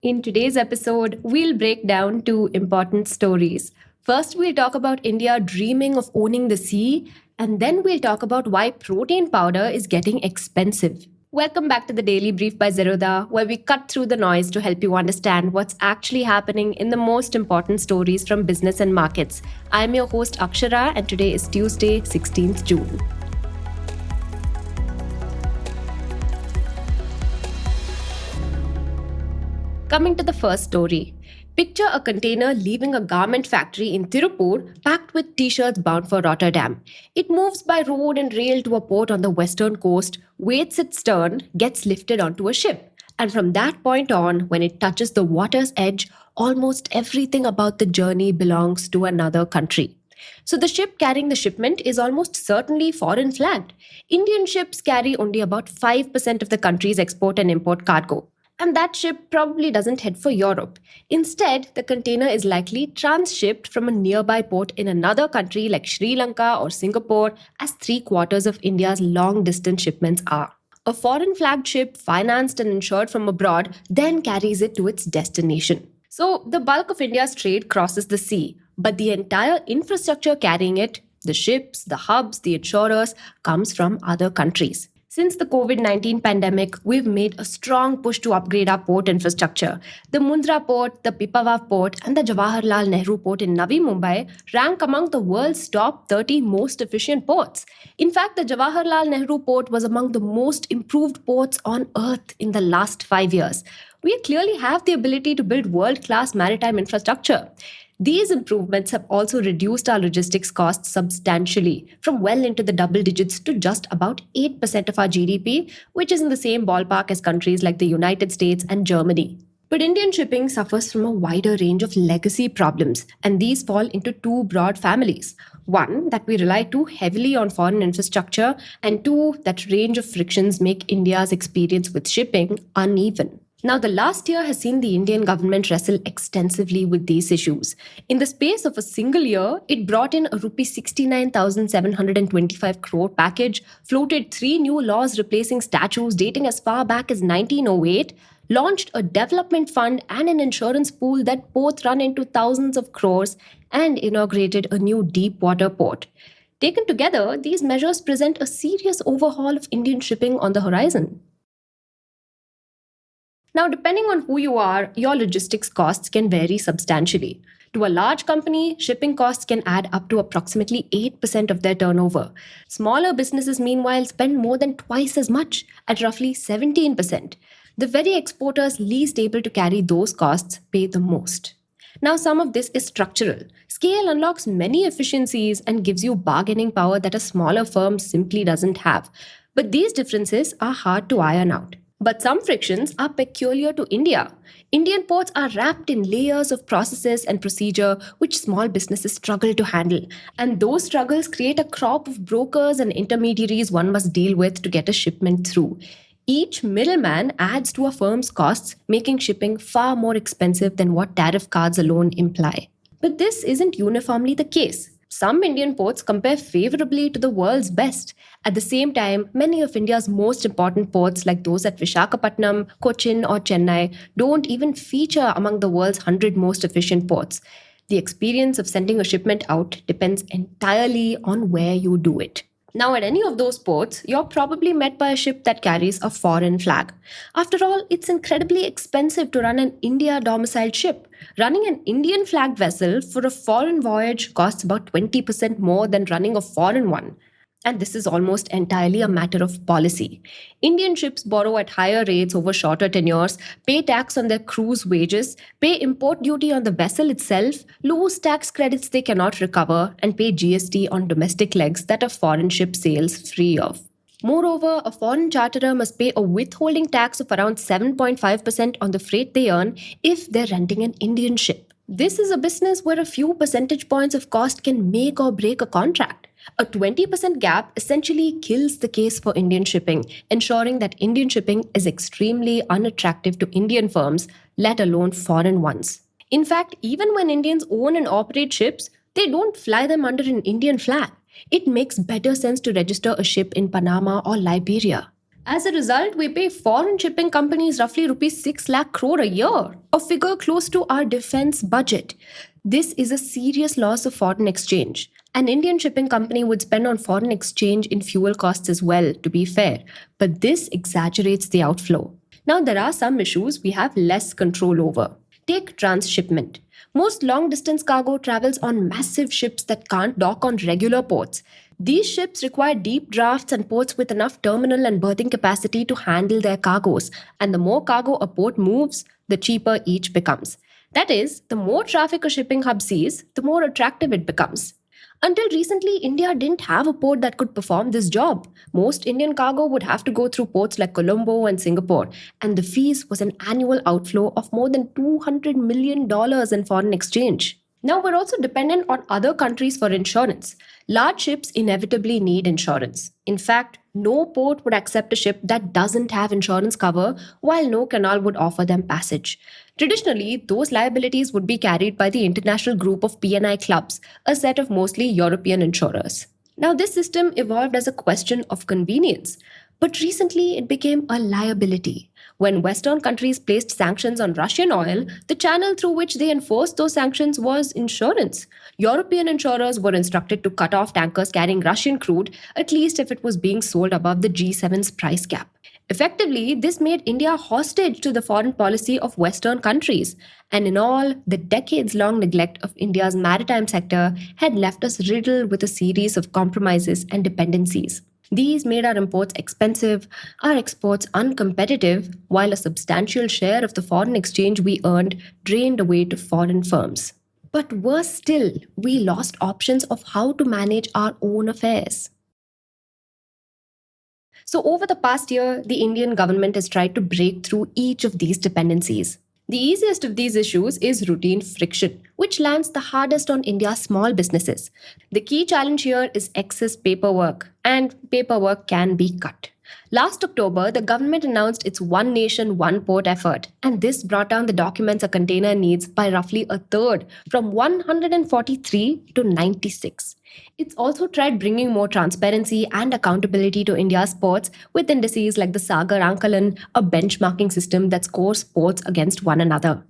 In today's episode, we'll break down two important stories. First, we'll talk about India dreaming of owning the sea, and then we'll talk about why protein powder is getting expensive. Welcome back to the Daily Brief by Zerodha, where we cut through the noise to help you understand what's actually happening in the most important stories from business and markets. I'm your host Akshara, and today is Tuesday, 16th June. Coming to the first story. Picture a container leaving a garment factory in Tirupur packed with t-shirts bound for Rotterdam. It moves by road and rail to a port on the western coast, waits its turn, gets lifted onto a ship. And from that point on, when it touches the water's edge, almost everything about the journey belongs to another country. So the ship carrying the shipment is almost certainly foreign flagged. Indian ships carry only about 5% of the country's export and import cargo. And that ship probably doesn't head for Europe. Instead, the container is likely transshipped from a nearby port in another country like Sri Lanka or Singapore, as 3/4 of India's long distance shipments are. A foreign flagged ship, financed and insured from abroad, then carries it to its destination. So, the bulk of India's trade crosses the sea, but the entire infrastructure carrying it, the ships, the hubs, the insurers, comes from other countries. Since the COVID-19 pandemic, we've made a strong push to upgrade our port infrastructure. The Mundra port, the Pipavav port, and the Jawaharlal Nehru port in Navi Mumbai rank among the world's top 30 most efficient ports. In fact, the Jawaharlal Nehru port was among the most improved ports on earth in the last 5 years. We clearly have the ability to build world-class maritime infrastructure. These improvements have also reduced our logistics costs substantially, from well into the double digits to just about 8% of our GDP, which is in the same ballpark as countries like the United States and Germany. But Indian shipping suffers from a wider range of legacy problems, and these fall into two broad families. One, that we rely too heavily on foreign infrastructure, and two, that range of frictions make India's experience with shipping uneven. Now, the last year has seen the Indian government wrestle extensively with these issues. In the space of a single year, it brought in a Rs 69,725 crore package, floated 3 new laws replacing statutes dating as far back as 1908, launched a development fund and an insurance pool that both run into thousands of crores, and inaugurated a new deep water port. Taken together, these measures present a serious overhaul of Indian shipping on the horizon. Now, depending on who you are, your logistics costs can vary substantially. To a large company, shipping costs can add up to approximately 8% of their turnover. Smaller businesses, meanwhile, spend more than twice as much, at roughly 17%. The very exporters least able to carry those costs pay the most. Now, some of this is structural. Scale unlocks many efficiencies and gives you bargaining power that a smaller firm simply doesn't have. But these differences are hard to iron out. But some frictions are peculiar to India. Indian ports are wrapped in layers of processes and procedure which small businesses struggle to handle. And those struggles create a crop of brokers and intermediaries one must deal with to get a shipment through. Each middleman adds to a firm's costs, making shipping far more expensive than what tariff cards alone imply. But this isn't uniformly the case. Some Indian ports compare favorably to the world's best. At the same time, many of India's most important ports, like those at Visakhapatnam, Cochin, or Chennai, don't even feature among the world's 100 most efficient ports. The experience of sending a shipment out depends entirely on where you do it. Now, at any of those ports, you're probably met by a ship that carries a foreign flag. After all, it's incredibly expensive to run an India-domiciled ship. Running an Indian flagged vessel for a foreign voyage costs about 20% more than running a foreign one. And this is almost entirely a matter of policy. Indian ships borrow at higher rates over shorter tenures, pay tax on their crew's wages, pay import duty on the vessel itself, lose tax credits they cannot recover, and pay GST on domestic legs that a foreign ship sails free of. Moreover, a foreign charterer must pay a withholding tax of around 7.5% on the freight they earn if they're renting an Indian ship. This is a business where a few percentage points of cost can make or break a contract. A 20% gap essentially kills the case for Indian shipping, ensuring that Indian shipping is extremely unattractive to Indian firms, let alone foreign ones. In fact, even when Indians own and operate ships, they don't fly them under an Indian flag. It makes better sense to register a ship in Panama or Liberia. As a result, we pay foreign shipping companies roughly rupees 6 lakh crore a year, a figure close to our defense budget. This is a serious loss of foreign exchange. An Indian shipping company would spend on foreign exchange in fuel costs as well, to be fair, but this exaggerates the outflow. Now, there are some issues we have less control over. Take transshipment. Most long distance cargo travels on massive ships that can't dock on regular ports. These ships require deep drafts and ports with enough terminal and berthing capacity to handle their cargoes, and the more cargo a port moves, the cheaper each becomes. That is, the more traffic a shipping hub sees, the more attractive it becomes. Until recently, India didn't have a port that could perform this job. Most Indian cargo would have to go through ports like Colombo and Singapore, and the fees was an annual outflow of more than $200 million in foreign exchange. Now, we're also dependent on other countries for insurance. Large ships inevitably need insurance. In fact, no port would accept a ship that doesn't have insurance cover, while no canal would offer them passage. Traditionally, those liabilities would be carried by the International Group of P&I Clubs, a set of mostly European insurers. Now, this system evolved as a question of convenience, but recently it became a liability. When Western countries placed sanctions on Russian oil, the channel through which they enforced those sanctions was insurance. European insurers were instructed to cut off tankers carrying Russian crude, at least if it was being sold above the G7's price cap. Effectively, this made India hostage to the foreign policy of Western countries. And in all, the decades-long neglect of India's maritime sector had left us riddled with a series of compromises and dependencies. These made our imports expensive, our exports uncompetitive, while a substantial share of the foreign exchange we earned drained away to foreign firms. But worse still, we lost options of how to manage our own affairs. So, over the past year, the Indian government has tried to break through each of these dependencies. The easiest of these issues is routine friction, which lands the hardest on India's small businesses. The key challenge here is excess paperwork, and paperwork can be cut. Last October, the government announced its One Nation, One Port effort, and this brought down the documents a container needs by roughly a third, from 143 to 96. It's also tried bringing more transparency and accountability to India's ports with indices like the Sagar Ankalan, a benchmarking system that scores ports against one another.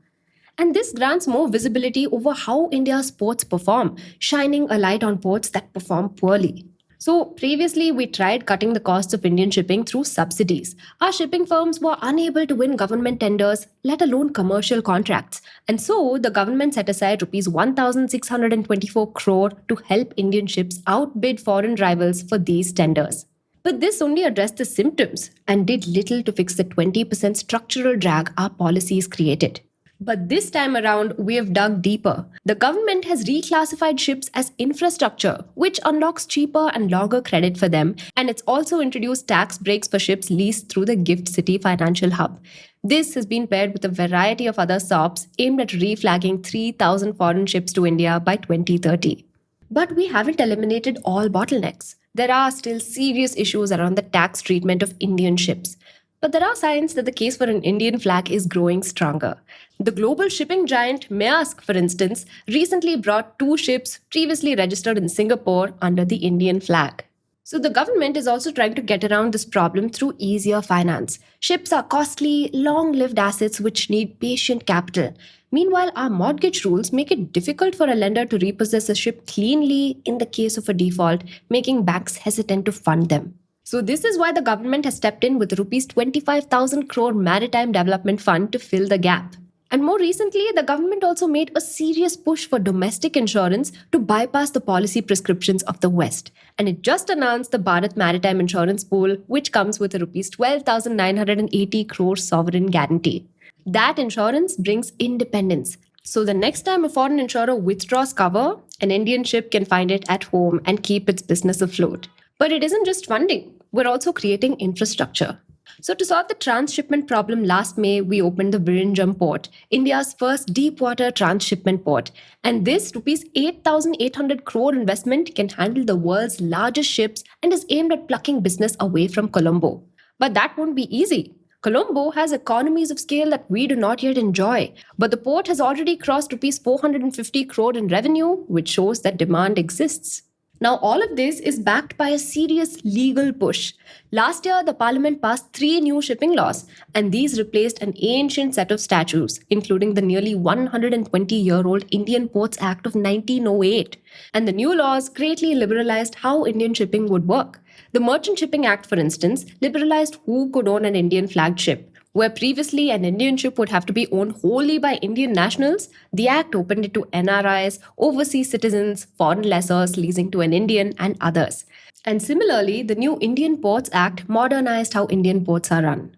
And this grants more visibility over how India's ports perform, shining a light on ports that perform poorly. So previously, we tried cutting the costs of Indian shipping through subsidies. Our shipping firms were unable to win government tenders, let alone commercial contracts. And so the government set aside rupees 1,624 crore to help Indian ships outbid foreign rivals for these tenders. But this only addressed the symptoms and did little to fix the 20% structural drag our policies created. But this time around, we have dug deeper. The government has reclassified ships as infrastructure, which unlocks cheaper and longer credit for them, and it's also introduced tax breaks for ships leased through the Gift City financial hub. This has been paired with a variety of other SOPs aimed at reflagging 3,000 foreign ships to India by 2030. But we haven't eliminated all bottlenecks. There are still serious issues around the tax treatment of Indian ships. But there are signs that the case for an Indian flag is growing stronger. The global shipping giant Maersk, for instance, recently brought 2 ships previously registered in Singapore under the Indian flag. So the government is also trying to get around this problem through easier finance. Ships are costly, long-lived assets which need patient capital. Meanwhile, our mortgage rules make it difficult for a lender to repossess a ship cleanly in the case of a default, making banks hesitant to fund them. So this is why the government has stepped in with rupees 25,000 crore Maritime Development Fund to fill the gap. And more recently, the government also made a serious push for domestic insurance to bypass the policy prescriptions of the West. And it just announced the Bharat Maritime Insurance Pool, which comes with a rupees 12,980 crore sovereign guarantee. That insurance brings independence. So the next time a foreign insurer withdraws cover, an Indian ship can find it at home and keep its business afloat. But it isn't just funding. We're also creating infrastructure. So to solve the transshipment problem, last May, we opened the Vizhinjam port, India's first deep-water transshipment port. And this rupees 8,800 crore investment can handle the world's largest ships and is aimed at plucking business away from Colombo. But that won't be easy. Colombo has economies of scale that we do not yet enjoy. But the port has already crossed rupees 450 crore in revenue, which shows that demand exists. Now, all of this is backed by a serious legal push. Last year, the parliament passed three new shipping laws, and these replaced an ancient set of statutes, including the nearly 120-year-old Indian Ports Act of 1908. And the new laws greatly liberalized how Indian shipping would work. The Merchant Shipping Act, for instance, liberalized who could own an Indian flagged ship. Where previously an Indian ship would have to be owned wholly by Indian nationals, the Act opened it to NRIs, overseas citizens, foreign lessors leasing to an Indian, and others. And similarly, the new Indian Ports Act modernized how Indian ports are run.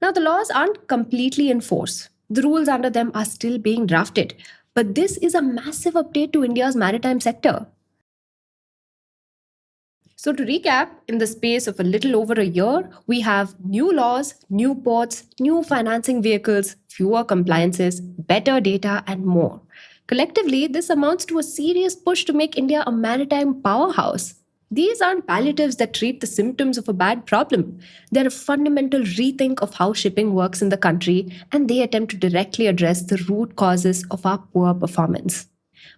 Now, the laws aren't completely in force. The rules under them are still being drafted. But this is a massive update to India's maritime sector. So, to recap, in the space of a little over a year, we have new laws, new ports, new financing vehicles, fewer compliances, better data, and more. Collectively, this amounts to a serious push to make India a maritime powerhouse. These aren't palliatives that treat the symptoms of a bad problem. They're a fundamental rethink of how shipping works in the country, and they attempt to directly address the root causes of our poor performance.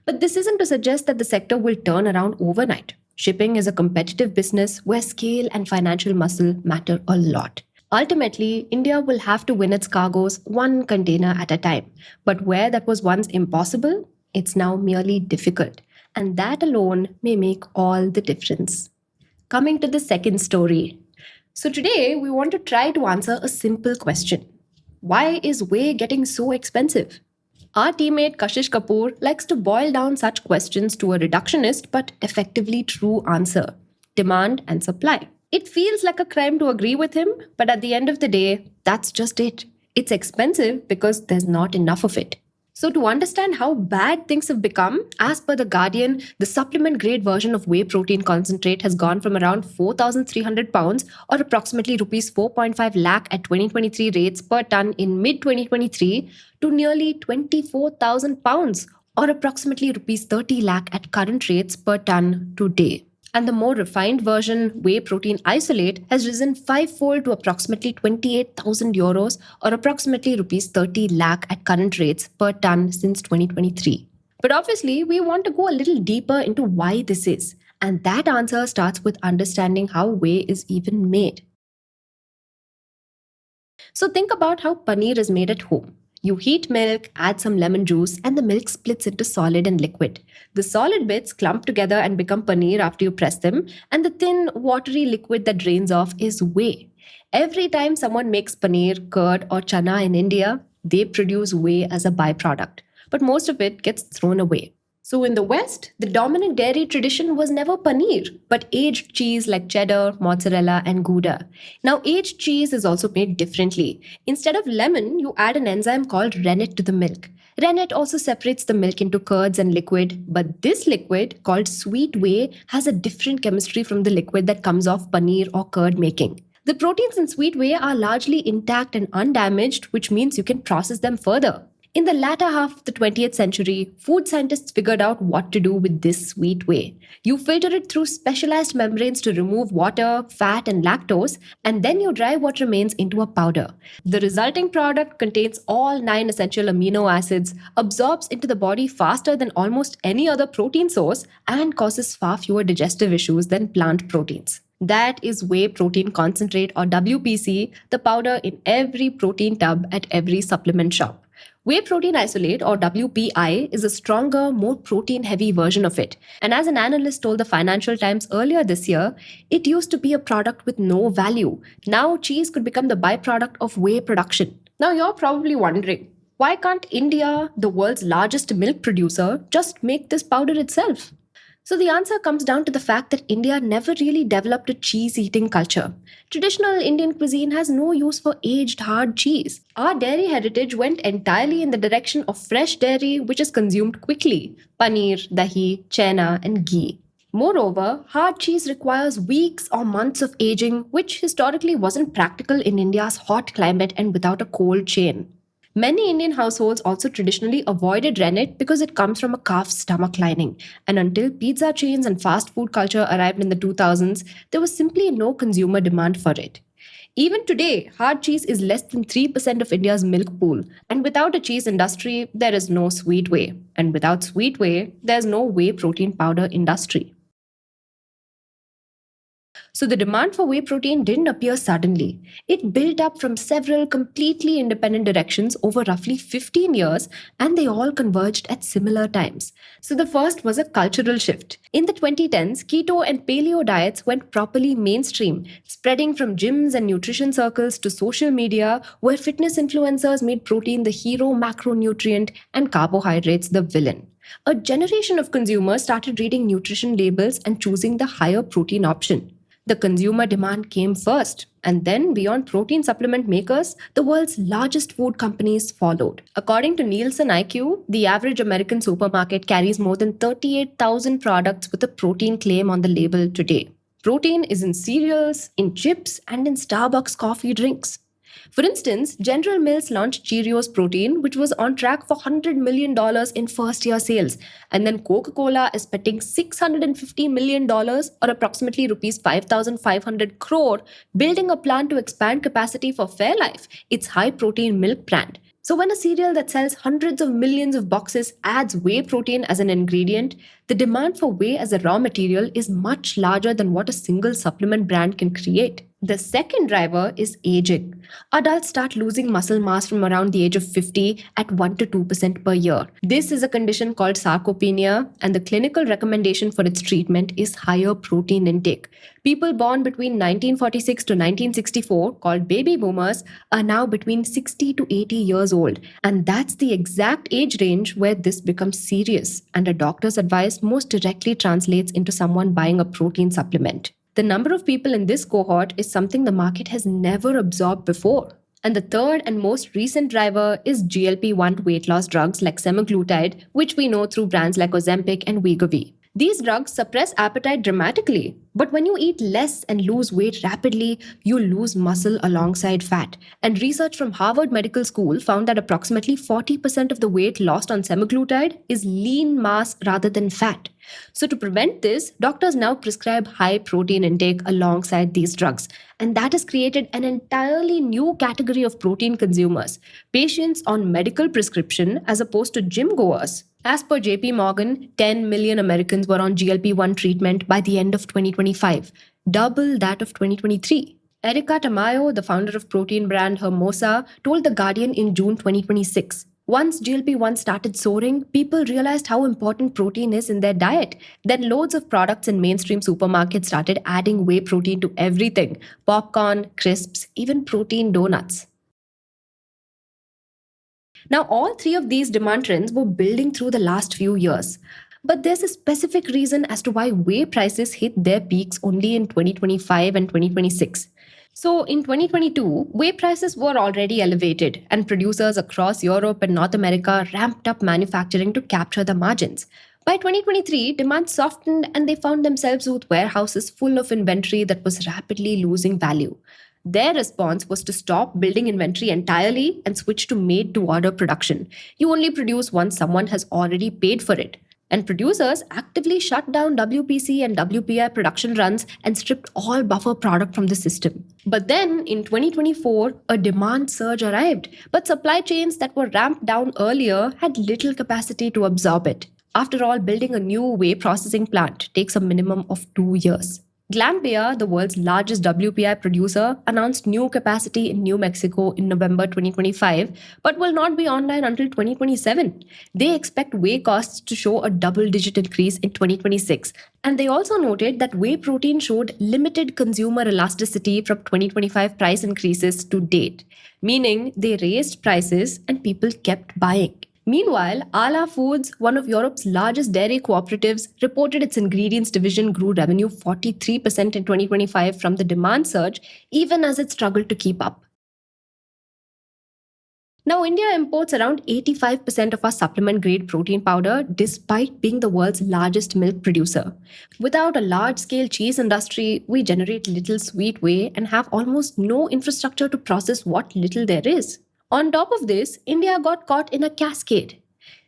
But this isn't to suggest that the sector will turn around overnight. Shipping is a competitive business where scale and financial muscle matter a lot. Ultimately, India will have to win its cargoes one container at a time. But where that was once impossible, it's now merely difficult. And that alone may make all the difference. Coming to the second story. So today, we want to try to answer a simple question. Why is whey getting so expensive? Our teammate Kashish Kapoor likes to boil down such questions to a reductionist but effectively true answer: demand and supply. It feels like a crime to agree with him, but at the end of the day, that's just it. It's expensive because there's not enough of it. So, to understand how bad things have become, as per The Guardian, the supplement grade version of whey protein concentrate has gone from around 4,300 pounds or approximately rupees 4.5 lakh at 2023 rates per ton in mid 2023 to nearly 24,000 pounds or approximately rupees 30 lakh at current rates per ton today. And the more refined version, whey protein isolate, has risen fivefold to approximately 28,000 euros or approximately rupees 30 lakh at current rates per ton since 2023. But obviously, we want to go a little deeper into why this is. And that answer starts with understanding how whey is even made. So think about how paneer is made at home. You heat milk, add some lemon juice, and the milk splits into solid and liquid. The solid bits clump together and become paneer after you press them, and the thin, watery liquid that drains off is whey. Every time someone makes paneer, curd, or chana in India, they produce whey as a byproduct. But most of it gets thrown away. So in the West, the dominant dairy tradition was never paneer, but aged cheese like cheddar, mozzarella, and Gouda. Now, aged cheese is also made differently. Instead of lemon, you add an enzyme called rennet to the milk. Rennet also separates the milk into curds and liquid, but this liquid, called sweet whey, has a different chemistry from the liquid that comes off paneer or curd making. The proteins in sweet whey are largely intact and undamaged, which means you can process them further. In the latter half of the 20th century, food scientists figured out what to do with this sweet whey. You filter it through specialized membranes to remove water, fat, and lactose, and then you dry what remains into a powder. The resulting product contains all 9 essential amino acids, absorbs into the body faster than almost any other protein source, and causes far fewer digestive issues than plant proteins. That is whey protein concentrate, or WPC, the powder in every protein tub at every supplement shop. Whey protein isolate, or WPI, is a stronger, more protein-heavy version of it. And as an analyst told the Financial Times earlier this year, it used to be a product with no value. Now cheese could become the byproduct of whey production. Now you're probably wondering, why can't India, the world's largest milk producer, just make this powder itself? So the answer comes down to the fact that India never really developed a cheese-eating culture. Traditional Indian cuisine has no use for aged hard cheese. Our dairy heritage went entirely in the direction of fresh dairy, which is consumed quickly: paneer, dahi, chena, and ghee. Moreover, hard cheese requires weeks or months of aging, which historically wasn't practical in India's hot climate and without a cold chain. Many Indian households also traditionally avoided rennet because it comes from a calf's stomach lining. And until pizza chains and fast food culture arrived in the 2000s, there was simply no consumer demand for it. Even today, hard cheese is less than 3% of India's milk pool. And without a cheese industry, there is no sweet whey. And without sweet whey, there's no whey protein powder industry. So the demand for whey protein didn't appear suddenly. It built up from several completely independent directions over roughly 15 years, and they all converged at similar times. So the first was a cultural shift. In the 2010s, keto and paleo diets went properly mainstream, spreading from gyms and nutrition circles to social media, where fitness influencers made protein the hero macronutrient and carbohydrates the villain. A generation of consumers started reading nutrition labels and choosing the higher protein option. The consumer demand came first, and then beyond protein supplement makers, the world's largest food companies followed. According to Nielsen IQ, the average American supermarket carries more than 38,000 products with a protein claim on the label today. Protein is in cereals, in chips, and in Starbucks coffee drinks. For instance, General Mills launched Cheerios Protein, which was on track for $100 million in first-year sales. And then Coca-Cola is betting $650 million, or approximately rupees 5,500 crore, building a plan to expand capacity for Fairlife, its high-protein milk brand. So when a cereal that sells hundreds of millions of boxes adds whey protein as an ingredient, the demand for whey as a raw material is much larger than what a single supplement brand can create. The second driver is aging. Adults start losing muscle mass from around the age of 50 at 1 to 2% per year. This is a condition called sarcopenia, and the clinical recommendation for its treatment is higher protein intake. People born between 1946 to 1964, called baby boomers, are now between 60 to 80 years old. And that's the exact age range where this becomes serious, and a doctor's advice most directly translates into someone buying a protein supplement. The number of people in this cohort is something the market has never absorbed before. And the third and most recent driver is GLP-1 weight loss drugs like semaglutide, which we know through brands like Ozempic and Wegovy. These drugs suppress appetite dramatically, but when you eat less and lose weight rapidly, you lose muscle alongside fat. And research from Harvard Medical School found that approximately 40% of the weight lost on semaglutide is lean mass rather than fat. So to prevent this, doctors now prescribe high protein intake alongside these drugs. And that has created an entirely new category of protein consumers, patients on medical prescription as opposed to gym goers. As per JP Morgan, 10 million Americans were on GLP-1 treatment by the end of 2025, double that of 2023. Erica Tamayo, the founder of protein brand Hermosa, told The Guardian in June 2026, once GLP-1 started soaring, people realized how important protein is in their diet. Then loads of products in mainstream supermarkets started adding whey protein to everything: popcorn, crisps, even protein donuts. Now, all three of these demand trends were building through the last few years. But there's a specific reason as to why whey prices hit their peaks only in 2025 and 2026. So in 2022, whey prices were already elevated, and producers across Europe and North America ramped up manufacturing to capture the margins. By 2023, demand softened and they found themselves with warehouses full of inventory that was rapidly losing value. Their response was to stop building inventory entirely and switch to made-to-order production. You only produce once someone has already paid for it. And producers actively shut down WPC and WPI production runs and stripped all buffer product from the system. But then, in 2024, a demand surge arrived, but supply chains that were ramped down earlier had little capacity to absorb it. After all, building a new whey processing plant takes a minimum of 2 years. Glambia, the world's largest WPI producer, announced new capacity in New Mexico in November 2025, but will not be online until 2027. They expect whey costs to show a double-digit increase in 2026. And they also noted that whey protein showed limited consumer elasticity from 2025 price increases to date, meaning they raised prices and people kept buying. Meanwhile, Ala Foods, one of Europe's largest dairy cooperatives, reported its ingredients division grew revenue 43% in 2025 from the demand surge, even as it struggled to keep up. Now, India imports around 85% of our supplement-grade protein powder, despite being the world's largest milk producer. Without a large-scale cheese industry, we generate little sweet whey and have almost no infrastructure to process what little there is. On top of this, India got caught in a cascade.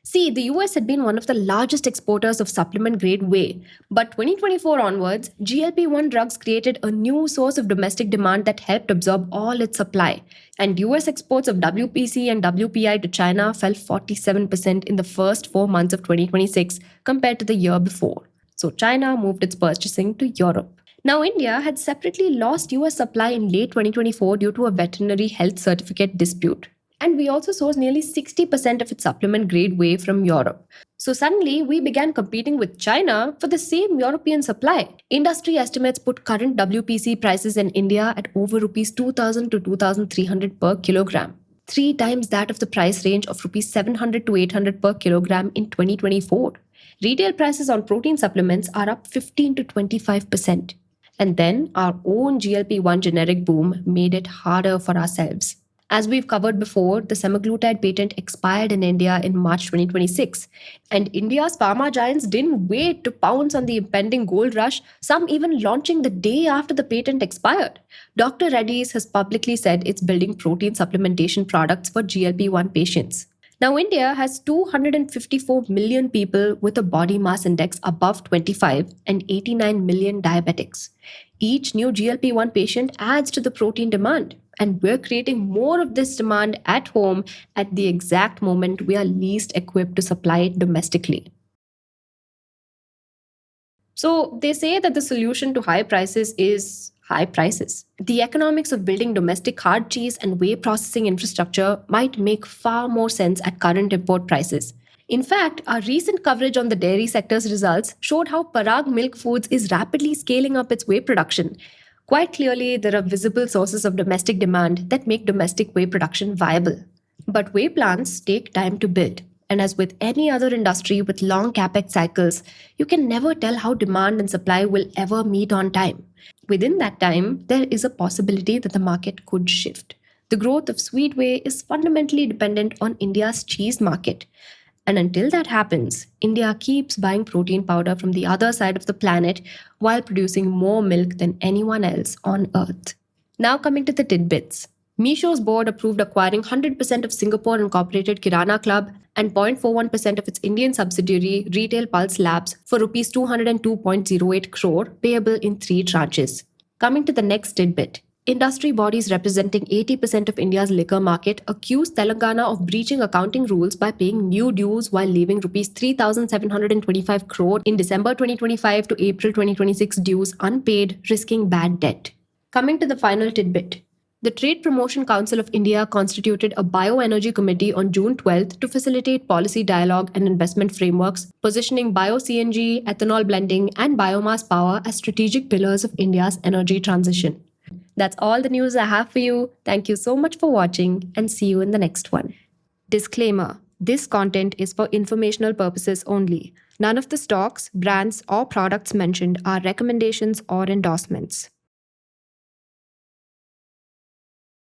See, the US had been one of the largest exporters of supplement-grade whey, but 2024 onwards, GLP-1 drugs created a new source of domestic demand that helped absorb all its supply, and US exports of WPC and WPI to China fell 47% in the first 4 months of 2026 compared to the year before. So China moved its purchasing to Europe. Now, India had separately lost US supply in late 2024 due to a veterinary health certificate dispute. And we also sourced nearly 60% of its supplement grade whey from Europe. So suddenly, we began competing with China for the same European supply. Industry estimates put current WPC prices in India at over rupees 2000 to 2300 per kilogram, three times that of the price range of rupees 700 to 800 per kilogram in 2024. Retail prices on protein supplements are up 15 to 25%. And then our own GLP-1 generic boom made it harder for ourselves. As we've covered before, the semaglutide patent expired in India in March 2026. And India's pharma giants didn't wait to pounce on the impending gold rush, some even launching the day after the patent expired. Dr. Reddy's has publicly said it's building protein supplementation products for GLP-1 patients. Now, India has 254 million people with a body mass index above 25 and 89 million diabetics. Each new GLP-1 patient adds to the protein demand, and we're creating more of this demand at home at the exact moment we are least equipped to supply it domestically. So, they say that the solution to high prices is high prices. The economics of building domestic hard cheese and whey processing infrastructure might make far more sense at current import prices. In fact, our recent coverage on the dairy sector's results showed how Parag Milk Foods is rapidly scaling up its whey production. Quite clearly, there are visible sources of domestic demand that make domestic whey production viable. But whey plants take time to build. And as with any other industry with long capex cycles, you can never tell how demand and supply will ever meet on time. Within that time, there is a possibility that the market could shift. The growth of sweet whey is fundamentally dependent on India's cheese market. And until that happens, India keeps buying protein powder from the other side of the planet while producing more milk than anyone else on Earth. Now coming to the tidbits. Misho's board approved acquiring 100% of Singapore Incorporated Kirana Club and 0.41% of its Indian subsidiary Retail Pulse Labs for Rs 202.08 crore payable in 3 tranches. Coming to the next tidbit. Industry bodies representing 80% of India's liquor market accused Telangana of breaching accounting rules by paying new dues while leaving Rs 3,725 crore in December 2025 to April 2026 dues unpaid, risking bad debt. Coming to the final tidbit. The Trade Promotion Council of India constituted a bioenergy committee on June 12th to facilitate policy dialogue and investment frameworks, positioning bio-CNG, ethanol blending, and biomass power as strategic pillars of India's energy transition. That's all the news I have for you. Thank you so much for watching and see you in the next one. Disclaimer: this content is for informational purposes only. None of the stocks, brands, or products mentioned are recommendations or endorsements.